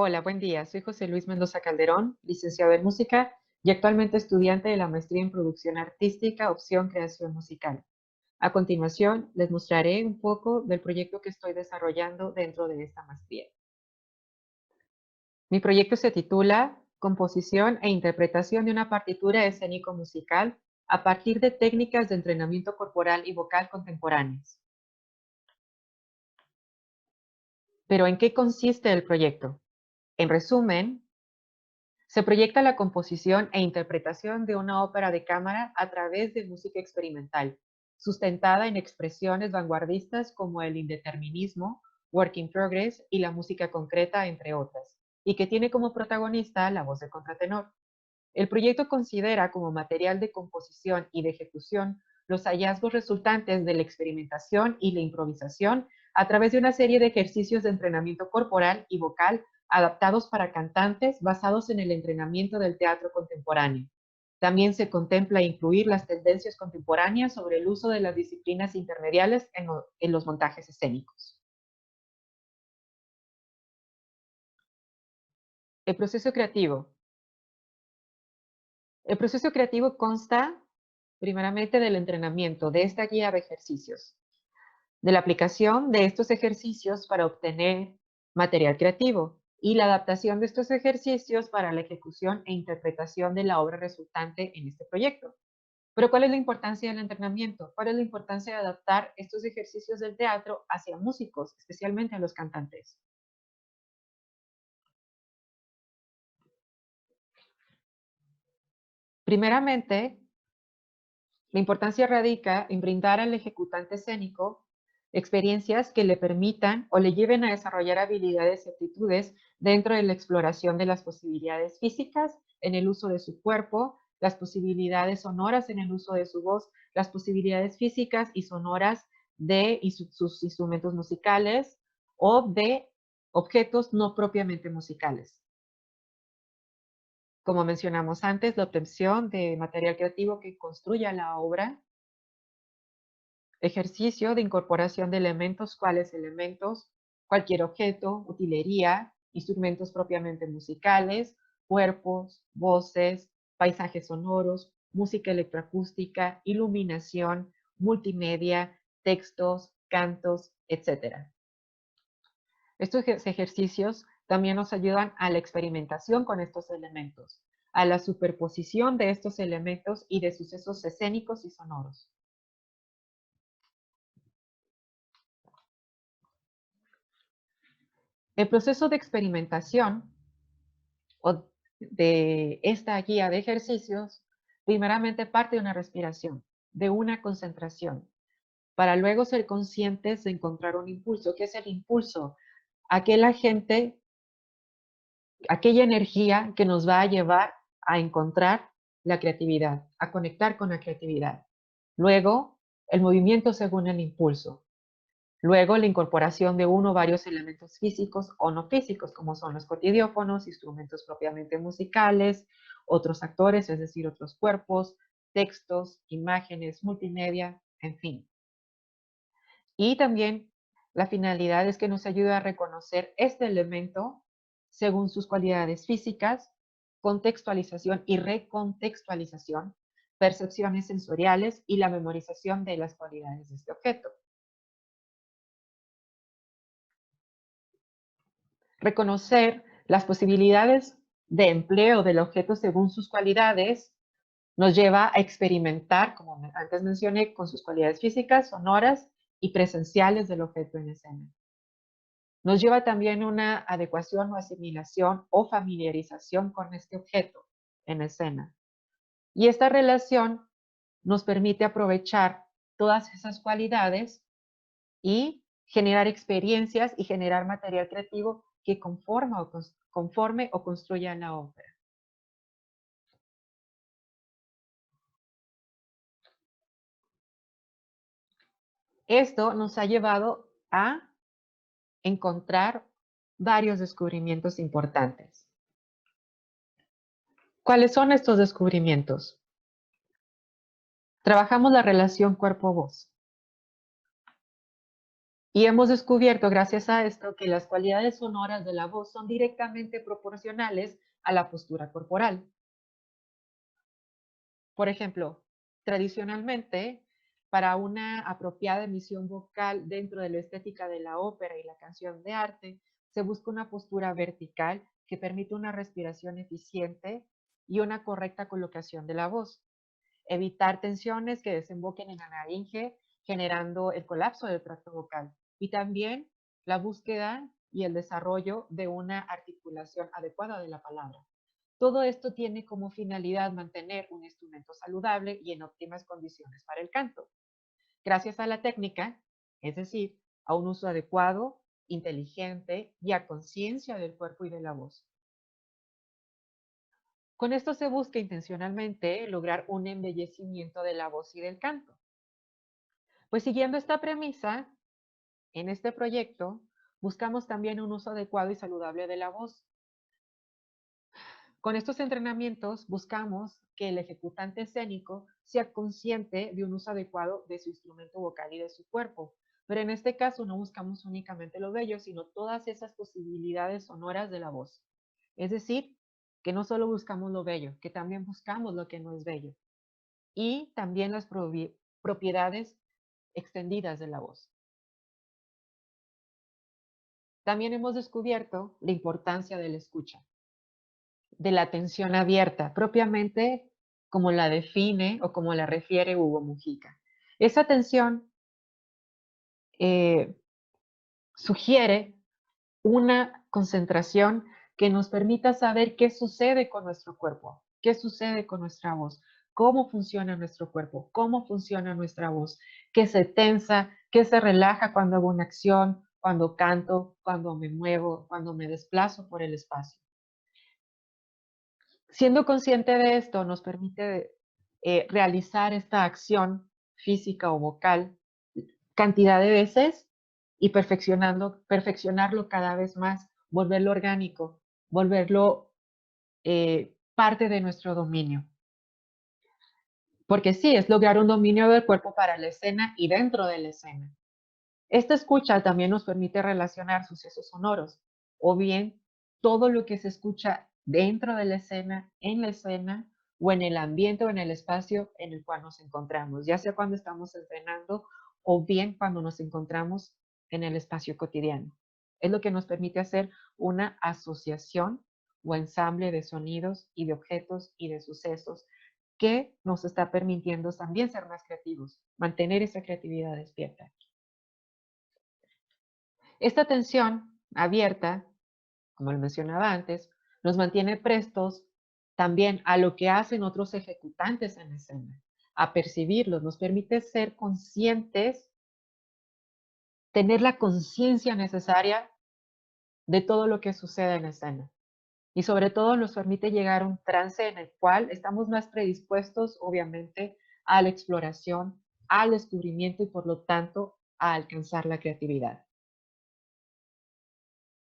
Hola, buen día. Soy José Luis Mendoza Calderón, licenciado en música y actualmente estudiante de la maestría en producción artística, opción creación musical. A continuación, les mostraré un poco del proyecto que estoy desarrollando dentro de esta maestría. Mi proyecto se titula Composición e interpretación de una partitura escénico-musical a partir de técnicas de entrenamiento corporal y vocal contemporáneas. Pero, ¿en qué consiste el proyecto? En resumen, se proyecta la composición e interpretación de una ópera de cámara a través de música experimental, sustentada en expresiones vanguardistas como el indeterminismo, work in progress y la música concreta, entre otras, y que tiene como protagonista la voz de contratenor. El proyecto considera como material de composición y de ejecución los hallazgos resultantes de la experimentación y la improvisación a través de una serie de ejercicios de entrenamiento corporal y vocal adaptados para cantantes basados en el entrenamiento del teatro contemporáneo. También se contempla incluir las tendencias contemporáneas sobre el uso de las disciplinas intermediales en los montajes escénicos. El proceso creativo. El proceso creativo consta primeramente del entrenamiento de esta guía de ejercicios, de la aplicación de estos ejercicios para obtener material creativo y la adaptación de estos ejercicios para la ejecución e interpretación de la obra resultante en este proyecto. Pero ¿cuál es la importancia del entrenamiento? ¿Cuál es la importancia de adaptar estos ejercicios del teatro hacia músicos, especialmente a los cantantes? Primeramente, la importancia radica en brindar al ejecutante escénico experiencias que le permitan o le lleven a desarrollar habilidades y aptitudes dentro de la exploración de las posibilidades físicas en el uso de su cuerpo, las posibilidades sonoras en el uso de su voz, las posibilidades físicas y sonoras de sus instrumentos musicales o de objetos no propiamente musicales. Como mencionamos antes, la obtención de material creativo que construya la obra. Ejercicio de incorporación de elementos, cuáles elementos, cualquier objeto, utilería, instrumentos propiamente musicales, cuerpos, voces, paisajes sonoros, música electroacústica, iluminación, multimedia, textos, cantos, etc. Estos ejercicios también nos ayudan a la experimentación con estos elementos, a la superposición de estos elementos y de sucesos escénicos y sonoros. El proceso de experimentación o de esta guía de ejercicios, primeramente parte de una respiración, de una concentración, para luego ser conscientes de encontrar un impulso. ¿Qué es el impulso? Aquel agente, aquella energía que nos va a llevar a encontrar la creatividad, a conectar con la creatividad. Luego, el movimiento según el impulso. Luego, la incorporación de uno o varios elementos físicos o no físicos, como son los cotidiófonos, instrumentos propiamente musicales, otros actores, es decir, otros cuerpos, textos, imágenes, multimedia, en fin. Y también la finalidad es que nos ayude a reconocer este elemento según sus cualidades físicas, contextualización y recontextualización, percepciones sensoriales y la memorización de las cualidades de este objeto. Reconocer las posibilidades de empleo del objeto según sus cualidades nos lleva a experimentar, como antes mencioné, con sus cualidades físicas, sonoras y presenciales del objeto en escena. Nos lleva también a una adecuación o asimilación o familiarización con este objeto en escena. Y esta relación nos permite aprovechar todas esas cualidades y generar experiencias y generar material creativo que conforme o construya la ópera. Esto nos ha llevado a encontrar varios descubrimientos importantes. ¿Cuáles son estos descubrimientos? Trabajamos la relación cuerpo-voz Y hemos descubierto, gracias a esto, que las cualidades sonoras de la voz son directamente proporcionales a la postura corporal. Por ejemplo, tradicionalmente, para una apropiada emisión vocal dentro de la estética de la ópera y la canción de arte, se busca una postura vertical que permite una respiración eficiente y una correcta colocación de la voz. Evitar tensiones que desemboquen en la laringe, generando el colapso del tracto vocal. Y también la búsqueda y el desarrollo de una articulación adecuada de la palabra. Todo esto tiene como finalidad mantener un instrumento saludable y en óptimas condiciones para el canto. Gracias a la técnica, es decir, a un uso adecuado, inteligente y a conciencia del cuerpo y de la voz. Con esto se busca intencionalmente lograr un embellecimiento de la voz y del canto. Pues siguiendo esta premisa, en este proyecto buscamos también un uso adecuado y saludable de la voz. Con estos entrenamientos buscamos que el ejecutante escénico sea consciente de un uso adecuado de su instrumento vocal y de su cuerpo. Pero en este caso no buscamos únicamente lo bello, sino todas esas posibilidades sonoras de la voz. Es decir, que no solo buscamos lo bello, que también buscamos lo que no es bello. Y también las propiedades extendidas de la voz. También hemos descubierto la importancia de la escucha, de la atención abierta, propiamente como la define o como la refiere Hugo Mujica. Esa atención eh, sugiere una concentración que nos permita saber qué sucede con nuestro cuerpo, qué sucede con nuestra voz, cómo funciona nuestro cuerpo, cómo funciona nuestra voz, qué se tensa, qué se relaja cuando hago una acción, cuando canto, cuando me muevo, cuando me desplazo por el espacio. Siendo consciente de esto nos permite realizar esta acción física o vocal cantidad de veces y perfeccionarlo cada vez más, volverlo orgánico, volverlo parte de nuestro dominio. Porque sí, es lograr un dominio del cuerpo para la escena y dentro de la escena. Esta escucha también nos permite relacionar sucesos sonoros, o bien todo lo que se escucha dentro de la escena, o en el ambiente o en el espacio en el cual nos encontramos, ya sea cuando estamos entrenando o bien cuando nos encontramos en el espacio cotidiano. Es lo que nos permite hacer una asociación o ensamble de sonidos y de objetos y de sucesos que nos está permitiendo también ser más creativos, mantener esa creatividad despierta. Esta atención abierta, como lo mencionaba antes, nos mantiene prestos también a lo que hacen otros ejecutantes en escena, a percibirlos, nos permite ser conscientes, tener la conciencia necesaria de todo lo que sucede en escena. Y sobre todo nos permite llegar a un trance en el cual estamos más predispuestos, obviamente, a la exploración, al descubrimiento y por lo tanto a alcanzar la creatividad.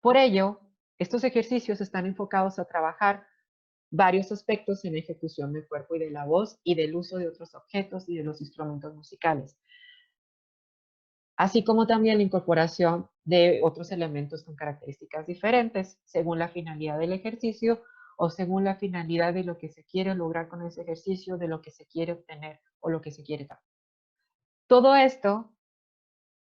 Por ello, estos ejercicios están enfocados a trabajar varios aspectos en la ejecución del cuerpo y de la voz y del uso de otros objetos y de los instrumentos musicales, así como también la incorporación de otros elementos con características diferentes según la finalidad del ejercicio o según la finalidad de lo que se quiere lograr con ese ejercicio, de lo que se quiere obtener o lo que se quiere dar. Todo esto,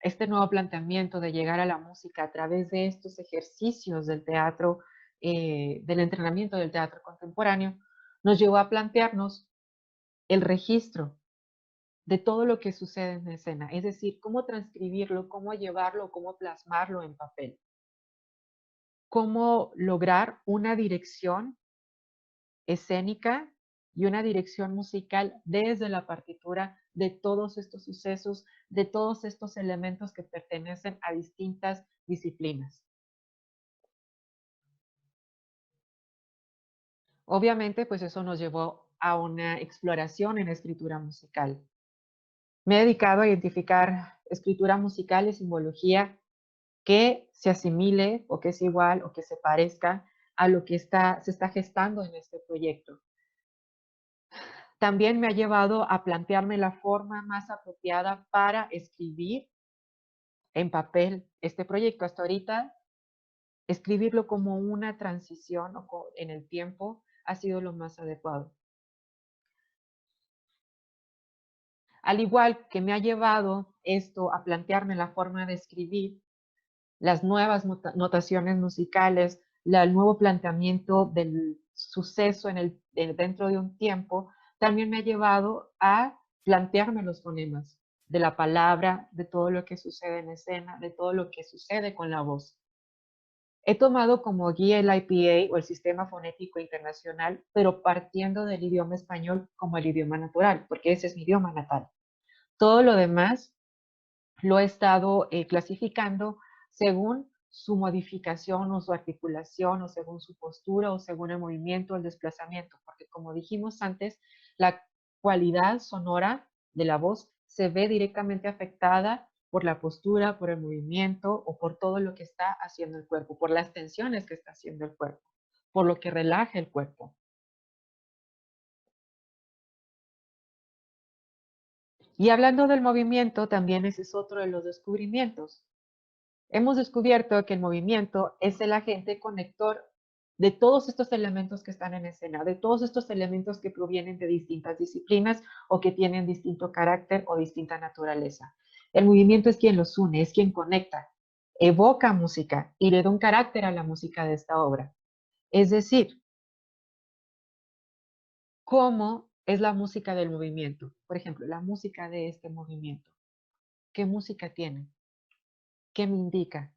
este nuevo planteamiento de llegar a la música a través de estos ejercicios del teatro, del entrenamiento del teatro contemporáneo, nos llevó a plantearnos el registro de todo lo que sucede en escena, es decir, cómo transcribirlo, cómo llevarlo, cómo plasmarlo en papel, cómo lograr una dirección escénica y una dirección musical desde la partitura de todos estos sucesos, de todos estos elementos que pertenecen a distintas disciplinas. Obviamente, pues eso nos llevó a una exploración en escritura musical. Me he dedicado a identificar escritura musical y simbología que se asimile o que es igual o que se parezca a lo que se está gestando en este proyecto. También me ha llevado a plantearme la forma más apropiada para escribir en papel este proyecto. Hasta ahorita, escribirlo como una transición en el tiempo ha sido lo más adecuado. Al igual que me ha llevado esto a plantearme la forma de escribir, las nuevas notaciones musicales, el nuevo planteamiento del suceso dentro de un tiempo, también me ha llevado a plantearme los fonemas de la palabra, de todo lo que sucede en escena, de todo lo que sucede con la voz. He tomado como guía el IPA o el Sistema Fonético Internacional, pero partiendo del idioma español como el idioma natural, porque ese es mi idioma natal. Todo lo demás lo he estado clasificando según su modificación o su articulación o según su postura o según el movimiento o el desplazamiento, porque como dijimos antes, la cualidad sonora de la voz se ve directamente afectada por la postura, por el movimiento o por todo lo que está haciendo el cuerpo, por las tensiones que está haciendo el cuerpo, por lo que relaja el cuerpo. Y hablando del movimiento, también ese es otro de los descubrimientos. Hemos descubierto que el movimiento es el agente conector de todos estos elementos que están en escena, de todos estos elementos que provienen de distintas disciplinas o que tienen distinto carácter o distinta naturaleza. El movimiento es quien los une, es quien conecta, evoca música y le da un carácter a la música de esta obra. Es decir, cómo es la música del movimiento. Por ejemplo, la música de este movimiento. ¿Qué música tiene? ¿Qué me indica?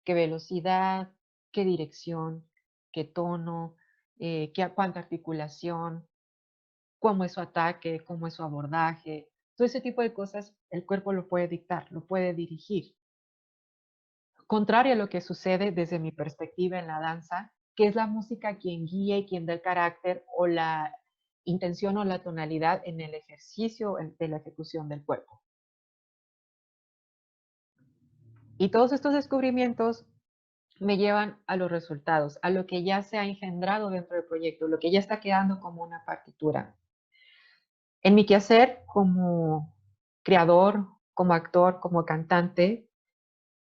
¿Qué velocidad? ¿Qué dirección? ¿Qué tono? ¿Cuánta articulación? ¿Cómo es su ataque? ¿Cómo es su abordaje? Todo ese tipo de cosas el cuerpo lo puede dictar, lo puede dirigir. Contrario a lo que sucede desde mi perspectiva en la danza, que es la música quien guía y quien da el carácter o la intención o la tonalidad en el ejercicio de la ejecución del cuerpo. Y todos estos descubrimientos me llevan a los resultados, a lo que ya se ha engendrado dentro del proyecto, lo que ya está quedando como una partitura. En mi quehacer como creador, como actor, como cantante,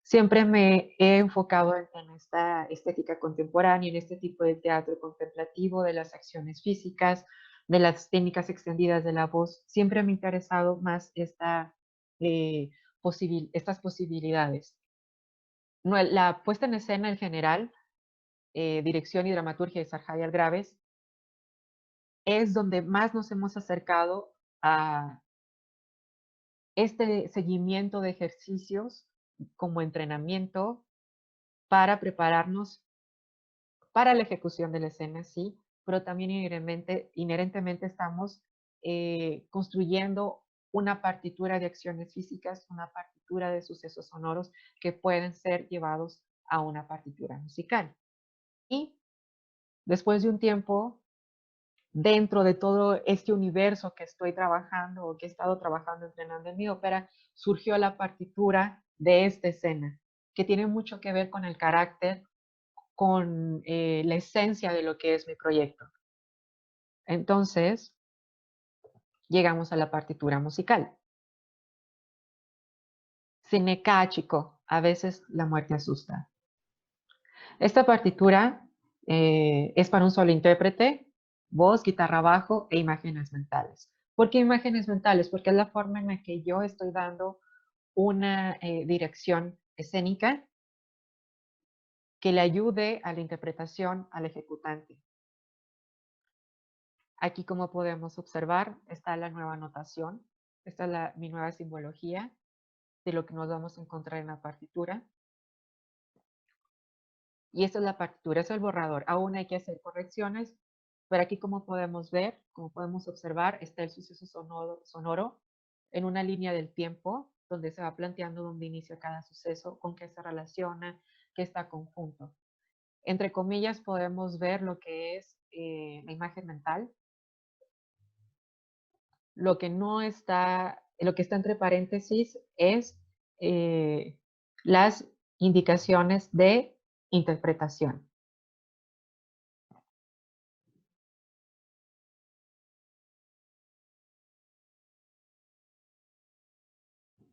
siempre me he enfocado en esta estética contemporánea, en este tipo de teatro contemplativo, de las acciones físicas, de las técnicas extendidas de la voz. Siempre me ha interesado más eh, estas posibilidades. No, la puesta en escena en general, dirección y dramaturgia de Sarjay Graves, es donde más nos hemos acercado a este seguimiento de ejercicios como entrenamiento para prepararnos para la ejecución de la escena, sí, pero también inherentemente estamos construyendo una partitura de acciones físicas, una partitura de sucesos sonoros que pueden ser llevados a una partitura musical. Y después de un tiempo, dentro de todo este universo que estoy trabajando o que he estado trabajando, entrenando en mi ópera, surgió la partitura de esta escena, que tiene mucho que ver con el carácter, con la esencia de lo que es mi proyecto. Entonces, llegamos a la partitura musical. Sine chico, a veces la muerte asusta. Esta partitura es para un solo intérprete, voz, guitarra, bajo e imágenes mentales. ¿Por qué imágenes mentales? Porque es la forma en la que yo estoy dando una dirección escénica que le ayude a la interpretación al ejecutante. Aquí, como podemos observar, está la nueva notación. Esta es mi nueva simbología de lo que nos vamos a encontrar en la partitura. Y esta es la partitura, es el borrador. Aún hay que hacer correcciones, pero aquí como podemos ver, como podemos observar, está el suceso sonoro en una línea del tiempo, donde se va planteando dónde inicia cada suceso, con qué se relaciona, qué está conjunto. Entre comillas podemos ver lo que es la imagen mental, lo que no está, lo que está entre paréntesis es las indicaciones de interpretación.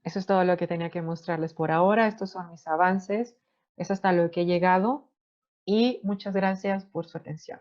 Eso es todo lo que tenía que mostrarles por ahora. Estos son mis avances. Es hasta lo que he llegado y muchas gracias por su atención.